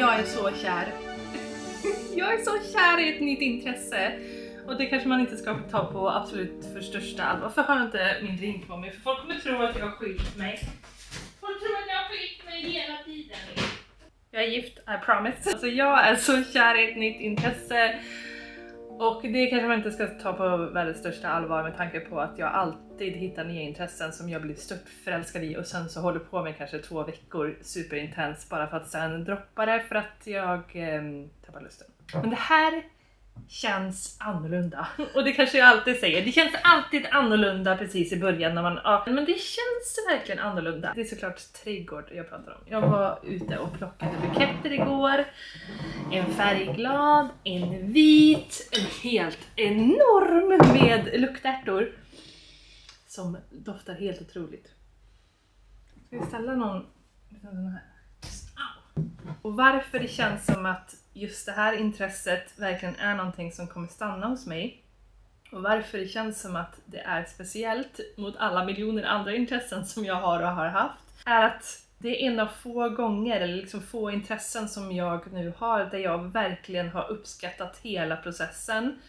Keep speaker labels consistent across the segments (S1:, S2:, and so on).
S1: jag är så kär. Jag är så kär i ett nytt intresse. Och det kanske man inte ska ta på absolut för största allvar. Varför har jag inte min drink på mig? För folk kommer tro att jag har skilt mig. Folk tror att jag har skilt mig hela tiden. Jag är gift, I promise. Alltså jag är så kär i ett nytt intresse. Och det kanske man inte ska ta på väldigt största allvar med tanke på att jag alltid hittar nya intressen som jag blir stört förälskad i och sen så håller på med kanske 2 veckor superintens bara för att sen droppa det för att jag tappar lusten. Men det här känns annorlunda. Och det kanske jag alltid säger. Det känns alltid annorlunda precis i början när man... Ja, men det känns verkligen annorlunda. Det är såklart trädgård jag pratar om. Jag var ute och plockade buketter igår. En färgglad, en vit, en helt enorm med luktärtor. Som doftar helt otroligt. Ska vi ställa någon den här? Och varför det känns som att just det här intresset verkligen är någonting som kommer stanna hos mig. Och varför det känns som att det är speciellt mot alla miljoner andra intressen som jag har och har haft. Är att det är en av få gånger, eller liksom få intressen som jag nu har där jag verkligen har uppskattat hela processen.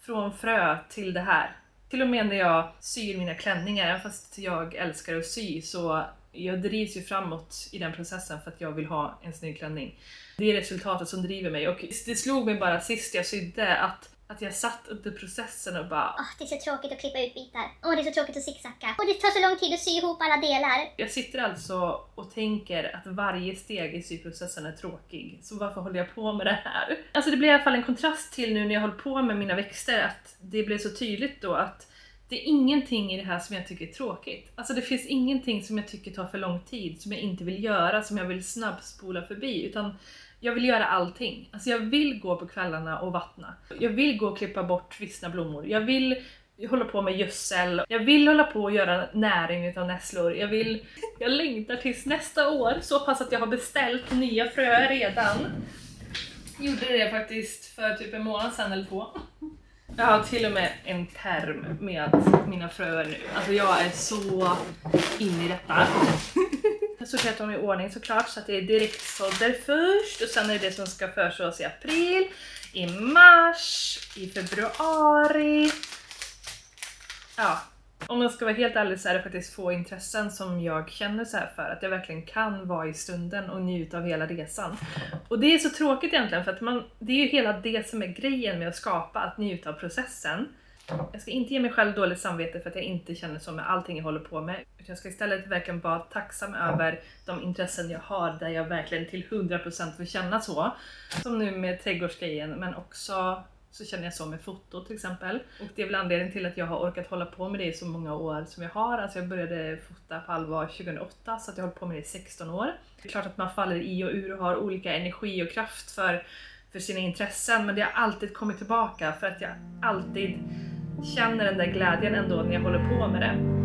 S1: Från frö till det här. Till och med när jag syr mina klänningar, fast jag älskar att sy så... Jag drivs ju framåt i den processen för att jag vill ha en snygg klänning. Det är resultatet som driver mig och det slog mig bara sist jag sydde att jag satt under processen och bara...
S2: det är så tråkigt att klippa ut bitar. Det är så tråkigt att zigzacka. Och det tar så lång tid att sy ihop alla delar.
S1: Jag sitter alltså och tänker att varje steg i syprocessen är tråkig. Så varför håller jag på med det här? Alltså det blir i alla fall en kontrast till nu när jag håller på med mina växter. Att det blir så tydligt då att det är ingenting i det här som jag tycker är tråkigt. Alltså det finns ingenting som jag tycker tar för lång tid, som jag inte vill göra, som jag vill snabbspola förbi. Utan jag vill göra allting. Alltså jag vill gå på kvällarna och vattna. Jag vill gå och klippa bort vissna blommor. Jag vill hålla på med gödsel. Jag vill hålla på och göra näring utav nässlor. Jag längtar tills nästa år. Så pass att jag har beställt nya fröer redan. Gjorde det faktiskt för typ en månad sedan eller 2. Jag har till och med en term med mina fröer nu. Alltså jag är så inne i detta. Jag sorterar dem i ordning såklart så att det är direktsådder först. Och sen är det som ska försås i april, i mars, i februari. Ja, om jag ska vara helt ärlig så är det faktiskt få intressen som jag känner så här för. Att jag verkligen kan vara i stunden och njuta av hela resan. Och det är så tråkigt egentligen för att det är ju hela det som är grejen med att skapa, att njuta av processen. Jag ska inte ge mig själv dåligt samvete för att jag inte känner så med allting jag håller på med. Jag ska istället verkligen vara tacksam över de intressen jag har där jag verkligen till 100% vill känna så. Som nu med trädgårdsgrejen, men också så känner jag så med foto till exempel. Och det är väl anledningen till att jag har orkat hålla på med det i så många år som jag har. Alltså jag började fota på allvar 2008 så att jag har hållit på med det i 16 år. Det är klart att man faller i och ur och har olika energi och kraft för sina intressen. Men det har alltid kommit tillbaka för att jag alltid känner den där glädjen ändå när jag håller på med det.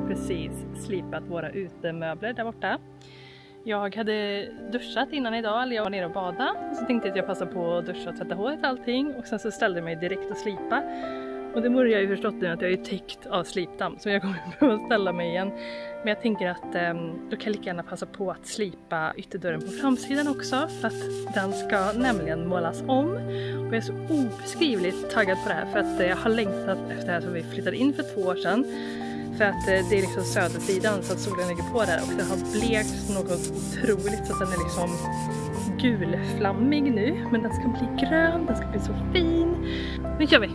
S1: precis slipat våra utemöbler där borta. Jag hade duschat innan idag, eller jag var nere och badade. Så tänkte jag att jag passade på att duscha och tvätta håret och allting. Och sen så ställde jag mig direkt och slipa. Och det borde jag ju förstått nu att jag är täckt av slipdamm. Så jag kommer behöva ställa mig igen. Men jag tänker att då kan jag lika gärna passa på att slipa ytterdörren på framsidan också. För att den ska nämligen målas om. Och jag är så obeskrivligt taggad på det här. För att jag har längtat efter det här som vi flyttade in för 2 år sedan. För att det är liksom södersidan så att solen ligger på där. Och den har blekt något otroligt så att den är liksom gulflammig nu. Men den ska bli grön, den ska bli så fin. Nu kör vi!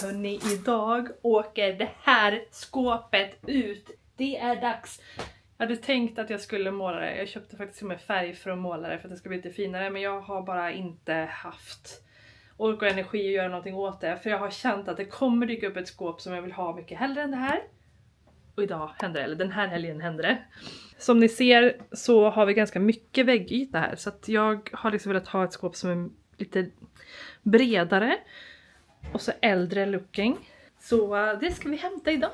S1: Hörrni, idag åker det här skåpet ut. Det är dags. Jag hade tänkt att jag skulle måla det. Jag köpte faktiskt med färg för att måla det för att det ska bli lite finare. Men jag har bara inte haft ork och energi att göra någonting åt det. För jag har känt att det kommer dyka upp ett skåp som jag vill ha mycket hellre än det här. Och idag händer det, eller den här helgen händer det. Som ni ser så har vi ganska mycket väggyta här. Så att jag har liksom velat ha ett skåp som är lite bredare. Och så äldre looking. Så det ska vi hämta idag.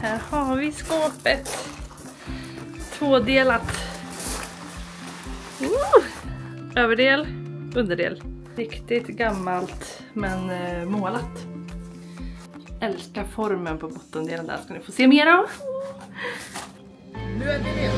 S1: Här har vi skåpet. 2-delat. Överdel, underdel. Riktigt gammalt men målat. Älskar formen på bottendelen där, ska ni få se mer av. Nu är vi redo.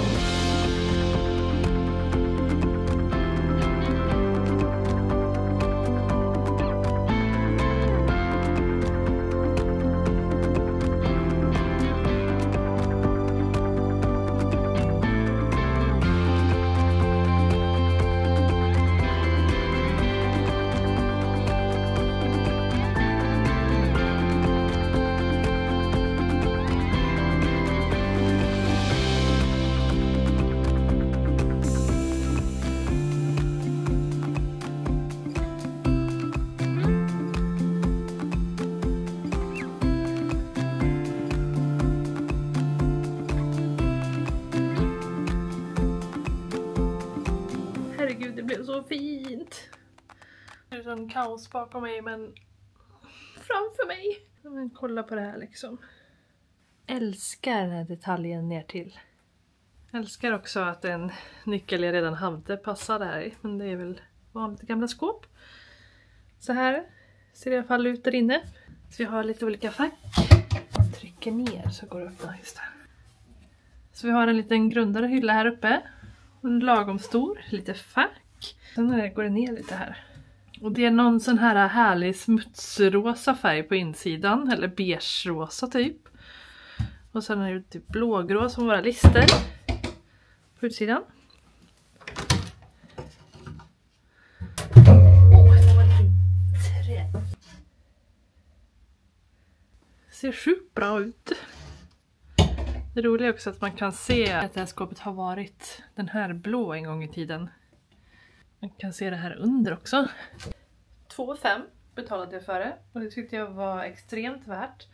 S1: Herregud, det blev så fint. Det är sån kaos bakom mig, men framför mig. Men kolla på det här liksom. Älskar den här detaljen ner till. Älskar också att en nyckel jag redan hade passade här i. Men det är väl vanligt gamla skåp. Så här ser det i alla fall ut där inne. Så vi har lite olika fack. Trycker ner så går det upp. Just det. Så vi har en liten grundare hylla här uppe. Lagom stor, lite fack. Sen går det ner lite här. Och det är någon sån här härlig smutsrosa färg på insidan. Eller beige-rosa typ. Och sen är det typ blågrå som våra lister. På utsidan. Ser sjukt bra ut. Det roliga är också att man kan se att det här skåpet har varit den här blå en gång i tiden. Man kan se det här under också. 2,5 betalade jag för det. Och det tyckte jag var extremt värt.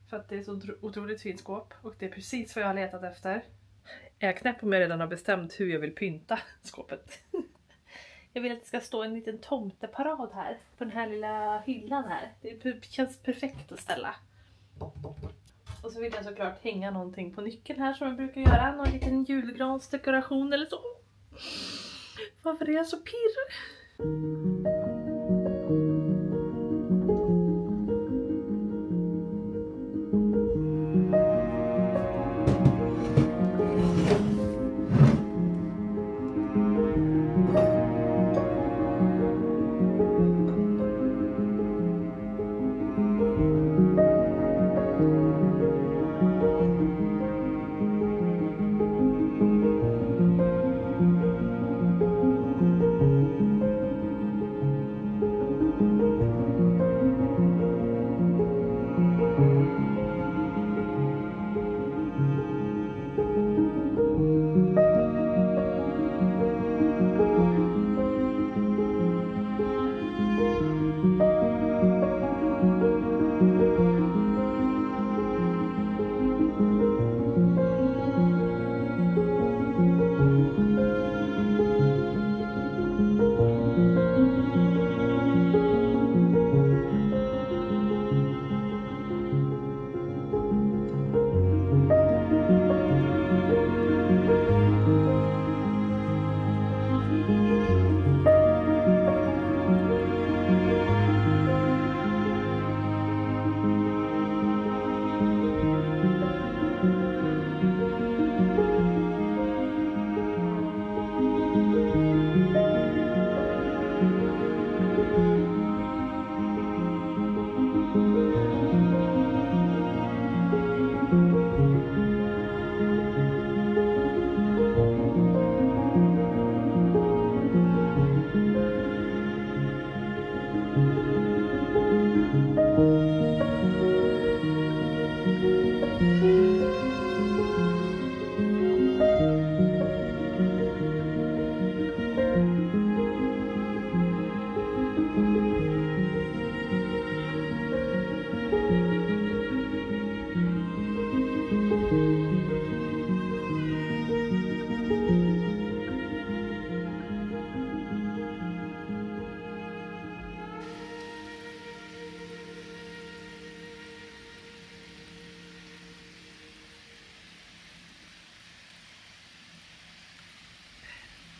S1: För att det är så otroligt fint skåp. Och det är precis vad jag har letat efter. Jag är knäpp om jag redan har bestämt hur jag vill pynta skåpet. Jag vill att det ska stå en liten tomteparad här. På den här lilla hyllan här. Det känns perfekt att ställa. Och så vill jag såklart hänga någonting på nyckeln här som jag brukar göra. Någon liten julgransdekoration eller så. Varför är jag så pirr?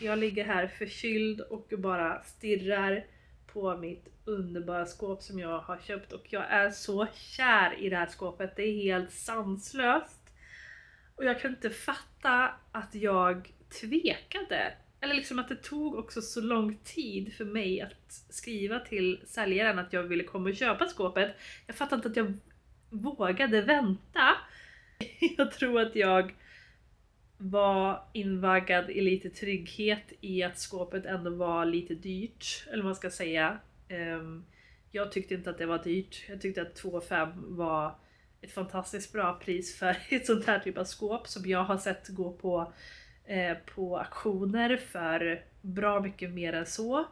S1: Jag ligger här förkyld och bara stirrar på mitt underbara skåp som jag har köpt. Och jag är så kär i det här skåpet. Det är helt sanslöst. Och jag kan inte fatta att jag tvekade. Eller liksom att det tog också så lång tid för mig att skriva till säljaren att jag ville komma och köpa skåpet. Jag fattar inte att jag vågade vänta. Jag tror att jag var invaggad i lite trygghet i att skåpet ändå var lite dyrt, eller vad man ska säga. Jag tyckte inte att det var dyrt. Jag tyckte att 2 500 var ett fantastiskt bra pris för ett sånt här typ av skåp som jag har sett gå på auktioner för bra mycket mer än så.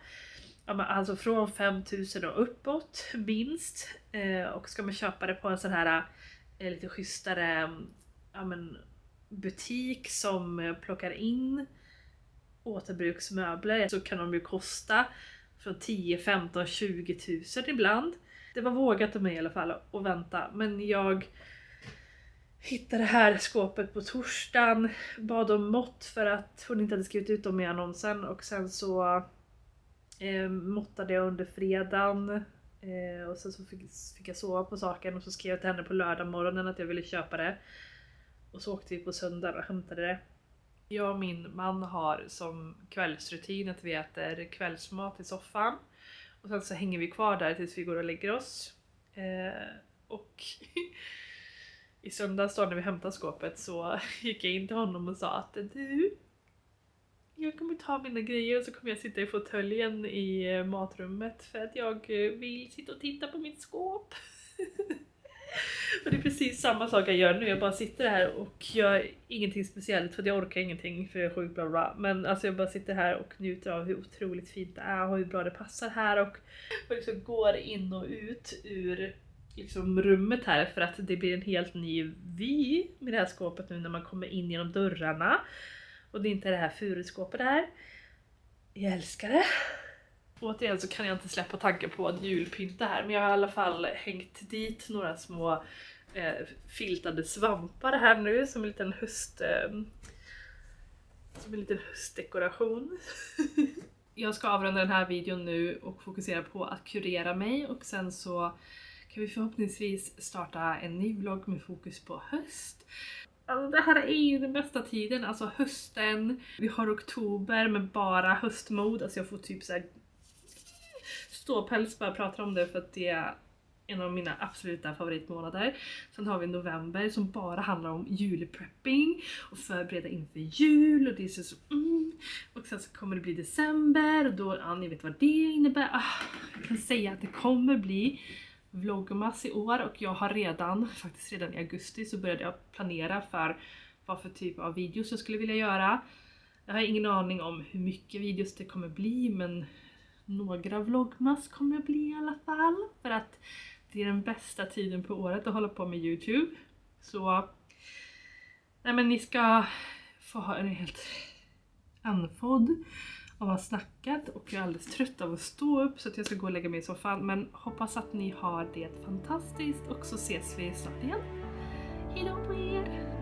S1: Alltså från 5000 och uppåt minst. Och ska man köpa det på en sån här lite schysstare butik som plockar in återbruksmöbler, så kan de ju kosta från 10, 15, 20 000 ibland. Det var vågat av mig i alla fall att vänta, men jag hittade det här skåpet på torsdagen, bad om mått för att hon inte hade skrivit ut dem i annonsen, och sen så måttade jag under fredagen och sen så fick jag sova på saken, och så skrev jag till henne på lördag morgonen att jag ville köpa det. Och så åkte vi på söndag och hämtade det. Jag och min man har som kvällsrutin att vi äter kvällsmat i soffan. Och sen så hänger vi kvar där tills vi går och lägger oss. Och i söndags då när vi hämtade skåpet så gick jag in till honom och sa att du, jag kommer ta mina grejer och så kommer jag sitta i fåtöljen i matrummet för att jag vill sitta och titta på mitt skåp. Och det är precis samma sak jag gör nu. Jag bara sitter här och gör ingenting speciellt för jag orkar ingenting för jag är sjuk bla bla. Men alltså jag bara sitter här och njuter av hur otroligt fint det är och hur bra det passar här och liksom går in och ut ur liksom rummet här för att det blir en helt ny vy med det här skåpet nu när man kommer in genom dörrarna. Och det är inte det här furuskåpet där. Jag älskar det. Återigen så kan jag inte släppa tanken på att julpynta här, men jag har i alla fall hängt dit några små filtade svampar här nu som en liten höstdekoration. Jag ska avrunda den här videon nu och fokusera på att kurera mig, och sen så kan vi förhoppningsvis starta en ny vlogg med fokus på höst. Alltså det här är ju den bästa tiden, alltså hösten. Vi har oktober med bara höstmode, alltså jag får typ så här ståpäls bara pratar om det för att det är en av mina absoluta favoritmånader. Sen har vi november som bara handlar om julprepping och förbereda inför jul, och det är så och sen så kommer det bli december och då, ja, ni vet vad det innebär. Jag kan säga att det kommer bli vlogmas i år, och jag har faktiskt redan i augusti så började jag planera för vad för typ av videos jag skulle vilja göra. Jag har ingen aning om hur mycket videos det kommer bli, men några vlogmas kommer det bli i alla fall, för att det är den bästa tiden på året att hålla på med YouTube. Så nej, men ni ska få ha en helt andfådd av att ha snackat, och jag är alldeles trött av att stå upp så att jag ska gå och lägga mig i soffan. Men hoppas att ni har det fantastiskt, och så ses vi snart igen. Hej då på er!